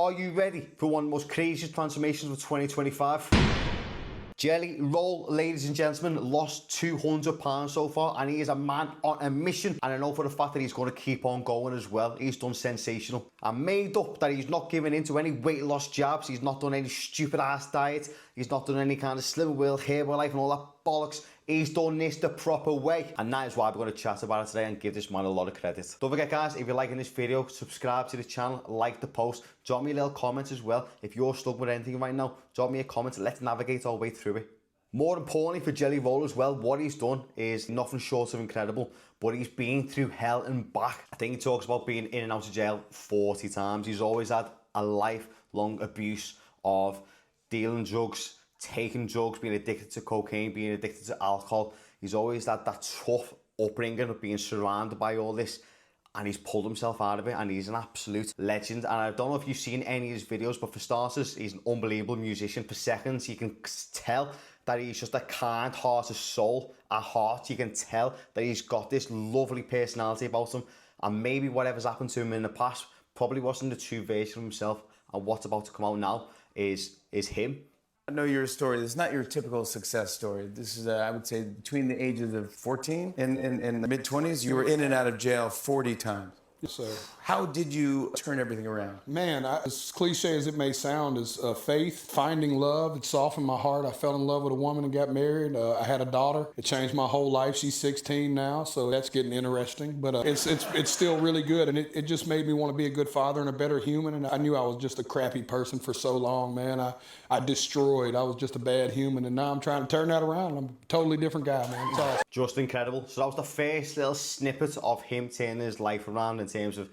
Are you ready for one of the most craziest transformations of 2025? Jelly Roll, ladies and gentlemen, lost 200 pounds so far, and he is a man on a mission. And I know for the fact that he's going to keep on going as well. He's done sensational. I'm made up that he's not giving in to any weight loss jabs. He's not done any stupid ass diet. He's not done any kind of Slimming World, Herbalife and all that bollocks. He's done this the proper way, and that is why we're going to chat about it today and give this man a lot of credit. Don't forget, guys, if you're liking this video, subscribe to the channel, like the post, drop me a little comment as well. If you're stuck with anything right now, drop me a comment. Let's navigate our way through it. More importantly for Jelly Roll as well, what he's done is nothing short of incredible, but he's been through hell and back. I think he talks about being in and out of jail 40 times. He's always had a lifelong abuse of dealing drugs, taking drugs, being addicted to cocaine, being addicted to alcohol. He's always had that tough upbringing of being surrounded by all this, and he's pulled himself out of it, and he's an absolute legend. And I don't know if you've seen any of his videos, but for starters, he's an unbelievable musician. For seconds, you can tell that he's just a kind-hearted soul at heart. You can tell that he's got this lovely personality about him, and maybe whatever's happened to him in the past probably wasn't the true version of himself, and what's about to come out now is him. I know your story. This is not your typical success story. This is, I would say, between the ages of 14 and the mid-20s, you were in and out of jail 40 times. Yes, sir. How did you turn everything around? Man, as cliche as it may sound, is faith, finding love. It softened my heart. I fell in love with a woman and got married. I had a daughter. It changed my whole life. She's 16 now, so that's getting interesting. But it's still really good, and it just made me want to be a good father and a better human. And I knew I was just a crappy person for so long, man. I destroyed. I was just a bad human, and now I'm trying to turn that around. I'm a totally different guy, man. It's awesome. Just incredible. So that was the first little snippet of him turning his life around in terms of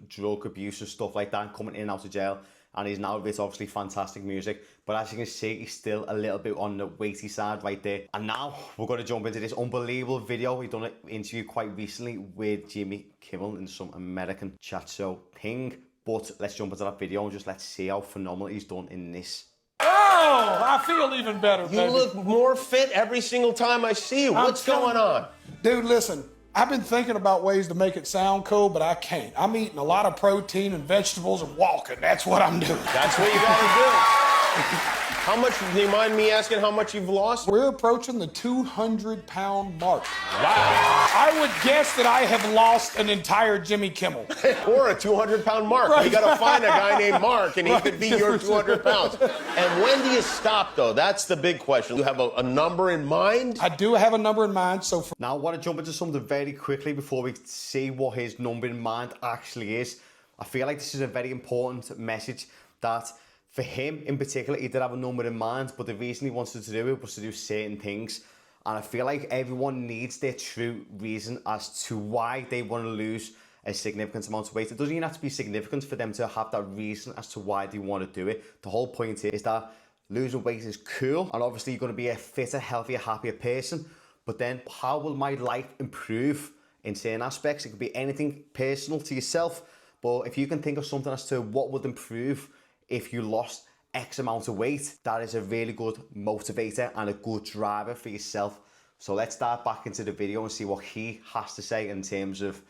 drug abuse and stuff like that, and coming in and out of jail. And he's now with obviously fantastic music, but as you can see, he's still a little bit on the weighty side right there. And now we're going to jump into this unbelievable video. We've done an interview quite recently with Jimmy Kimmel in some American chat show thing, but let's jump into that video and just let's see how phenomenal he's done in this. Oh, I feel even better, baby. You look more fit every single time I see you. What's going on? Dude, listen, I've been thinking about ways to make it sound cool, but I can't. I'm eating a lot of protein and vegetables and walking. That's what I'm doing. That's what you gotta do. How much, do you mind me asking how much you've lost? We're approaching the 200-pound mark. Wow. I would guess that I have lost an entire Jimmy Kimmel. Or a 200-pound Mark. Right. You gotta find a guy named Mark and he could be your 200 pounds. And when do you stop though? That's the big question. You have a number in mind? I do have a number in mind, so for Now I want to jump into something very quickly before we see what his number in mind actually is. I feel like this is a very important message that for him in particular, he did have a number in mind, but the reason he wanted to do it was to do certain things. And I feel like everyone needs their true reason as to why they want to lose a significant amount of weight. It doesn't even have to be significant for them to have that reason as to why they want to do it. The whole point is that losing weight is cool, and obviously you're going to be a fitter, healthier, happier person. But then how will my life improve in certain aspects? It could be anything personal to yourself, but if you can think of something as to what would improve if you lost X amount of weight, that is a really good motivator and a good driver for yourself. So let's dive back into the video and see what he has to say in terms of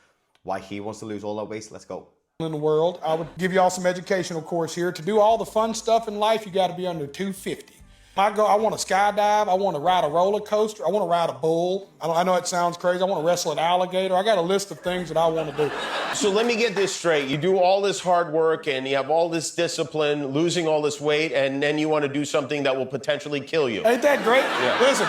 why he wants to lose all that weight. Let's go. in the world. I would give you all some educational course here. To do all the fun stuff in life, you got to be under 250. I want to skydive. I want to ride a roller coaster. I want to ride a bull. I know it sounds crazy. I want to wrestle an alligator. I got a list of things that I want to do. So let me get this straight. You do all this hard work and you have all this discipline, losing all this weight, and then you want to do something that will potentially kill you. Ain't that great? Yeah. Listen,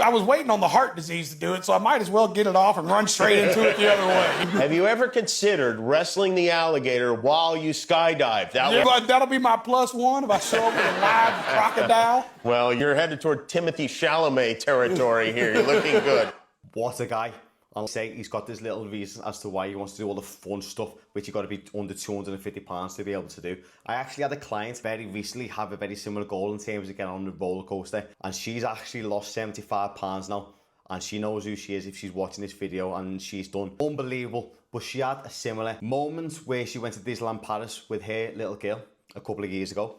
I was waiting on the heart disease to do it, so I might as well get it off and run straight into it the other way. Have you ever considered wrestling the alligator while you skydive? That'll be my +1 if I show up with a live crocodile. Well, you're headed toward Timothy Chalamet territory here. You're looking good. What a guy. I'll say he's got this little reason as to why he wants to do all the fun stuff, which you got to be under 250 pounds to be able to do. I actually had a client very recently have a very similar goal in terms of getting on the roller coaster, and she's actually lost 75 pounds now, and she knows who she is if she's watching this video, and she's done unbelievable. But she had a similar moment where she went to Disneyland Paris with her little girl a couple of years ago,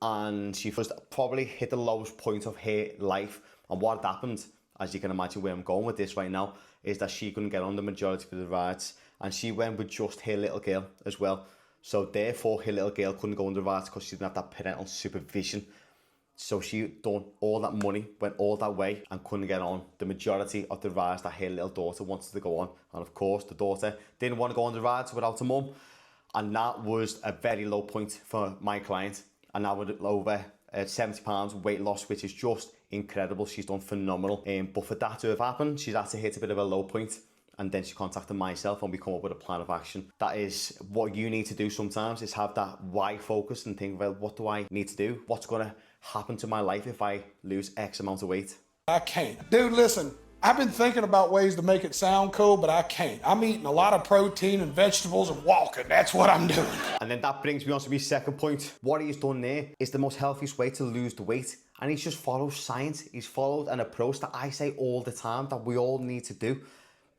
and she first probably hit the lowest point of her life. And what happened, as you can imagine where I'm going with this right now, is that she couldn't get on the majority of the rides, and she went with just her little girl as well. So therefore, her little girl couldn't go on the rides because she didn't have that parental supervision. So she done all that money, went all that way and couldn't get on the majority of the rides that her little daughter wanted to go on. And of course, the daughter didn't want to go on the rides without her mum. And that was a very low point for my client. And that was over 70 pounds weight loss, which is just incredible. She's done phenomenal. But for that to have happened, she's had to hit a bit of a low point. And then she contacted myself and we come up with a plan of action. That is what you need to do sometimes, is have that why focus and think, well, what do I need to do? What's going to happen to my life if I lose X amount of weight? I can't. Dude, listen, I've been thinking about ways to make it sound cool, but I can't. I'm eating a lot of protein and vegetables and walking. That's what I'm doing. And then that brings me on to my second point. What he's done there is the most healthiest way to lose the weight. And he's just followed science. He's followed an approach that I say all the time that we all need to do.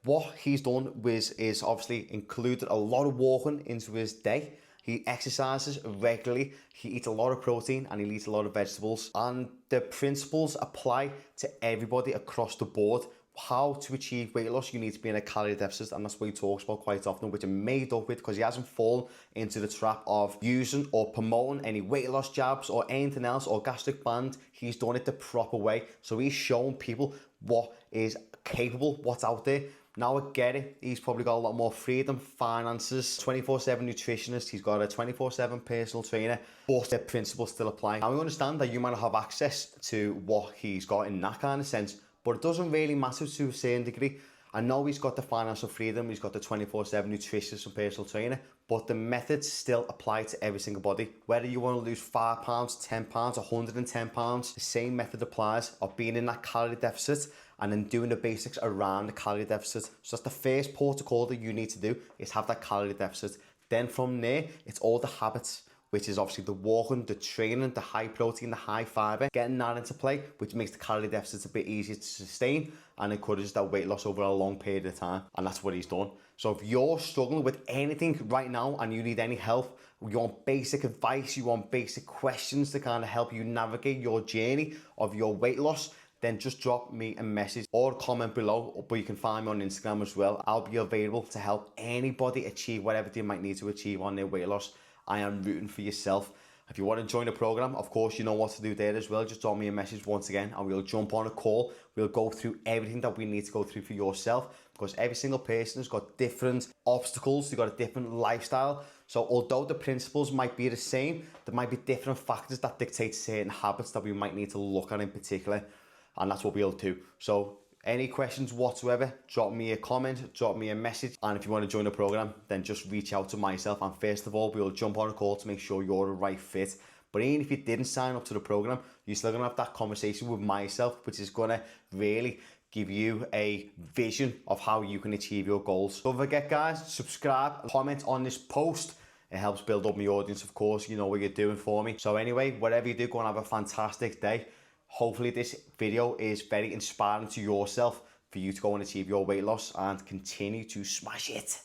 What he's done is obviously included a lot of walking into his day. He exercises regularly, he eats a lot of protein and he eats a lot of vegetables. And the principles apply to everybody across the board. How to achieve weight loss, you need to be in a calorie deficit, and that's what he talks about quite often, which I'm made up with because he hasn't fallen into the trap of using or promoting any weight loss jabs or anything else or gastric band. He's done it the proper way. So he's showing people what is capable, what's out there. Now I get it, he's probably got a lot more freedom, finances, 24/7 nutritionist, he's got a 24/7 personal trainer, but the principles still apply. Now I understand that you might not have access to what he's got in that kind of sense, but it doesn't really matter to a certain degree. I know he's got the financial freedom, he's got the 24/7 nutritionist and personal trainer, but the methods still apply to every single body. Whether you want to lose 5 pounds, 10 pounds, 110 pounds, the same method applies of being in that calorie deficit and then doing the basics around the calorie deficit. So that's the first protocol that you need to do, is have that calorie deficit. Then from there, it's all the habits, which is obviously the walking, the training, the high protein, the high fiber, getting that into play, which makes the calorie deficit a bit easier to sustain and encourages that weight loss over a long period of time. And that's what he's done. So if you're struggling with anything right now and you need any help, you want basic advice, you want basic questions to kind of help you navigate your journey of your weight loss, then just drop me a message or comment below, but you can find me on Instagram as well. I'll be available to help anybody achieve whatever they might need to achieve on their weight loss. I am rooting for yourself. If you want to join the program, of course, you know what to do there as well. Just drop me a message once again and we'll jump on a call. We'll go through everything that we need to go through for yourself, because every single person has got different obstacles. They've got a different lifestyle. So although the principles might be the same, there might be different factors that dictate certain habits that we might need to look at in particular. And that's what we'll do. So any questions whatsoever, drop me a comment, drop me a message. And if you want to join the program, then just reach out to myself. And first of all, we'll jump on a call to make sure you're the right fit. But even if you didn't sign up to the program, you're still going to have that conversation with myself, which is going to really give you a vision of how you can achieve your goals. Don't forget, guys, subscribe, comment on this post. It helps build up my audience, of course. You know what you're doing for me. So anyway, whatever you do, go and have a fantastic day. Hopefully this video is very inspiring to yourself for you to go and achieve your weight loss and continue to smash it.